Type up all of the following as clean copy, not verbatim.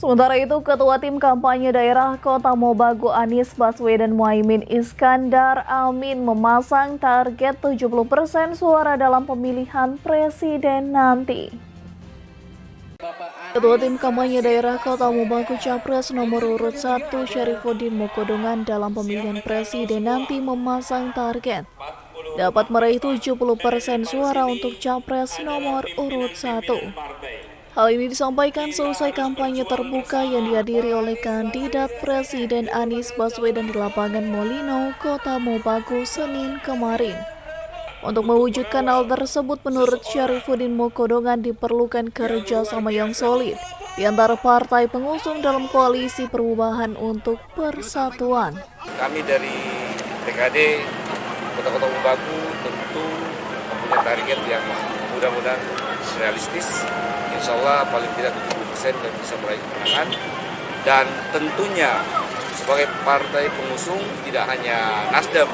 Sementara itu, Ketua Tim Kampanye Daerah Kota Mobagu Anies Baswedan Muhaimin Iskandar Amin memasang target 70% suara dalam pemilihan presiden nanti. Ketua Tim Kampanye Daerah Kota Mobagu Capres nomor urut 1 Syarifuddin Mokodongan dalam pemilihan presiden nanti memasang target dapat meraih 70% suara untuk Capres nomor urut 1. Hal ini disampaikan selesai kampanye terbuka yang dihadiri oleh kandidat Presiden Anies Baswedan di lapangan Molino, Kota Mobagu, Senin kemarin. Untuk mewujudkan hal tersebut, menurut Syarifuddin Mokodongan diperlukan kerjasama yang solid di antara partai pengusung dalam koalisi perubahan untuk persatuan. Kami dari TKD Kota Mobagu tentu mempunyai target yang mudah-mudahan realistis. Insya Allah paling tidak 70% dan bisa meraih kemenangan. Dan tentunya sebagai partai pengusung tidak hanya Nasdem,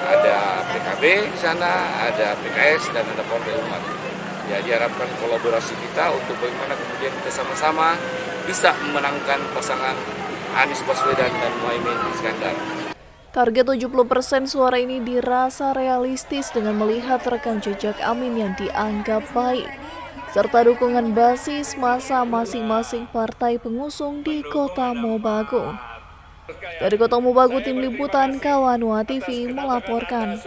ada PKB di sana, ada PKS dan ada Partai Umat. Ya, diharapkan kolaborasi kita untuk bagaimana kemudian kita sama-sama bisa memenangkan pasangan Anies Baswedan dan Muhaimin Iskandar. Target 70% suara ini dirasa realistis dengan melihat rekam jejak Amin yang dianggap baik, serta dukungan basis massa masing-masing partai pengusung di Kota Mobagu. Dari Kota Mobagu, Tim Liputan Kawanua TV melaporkan.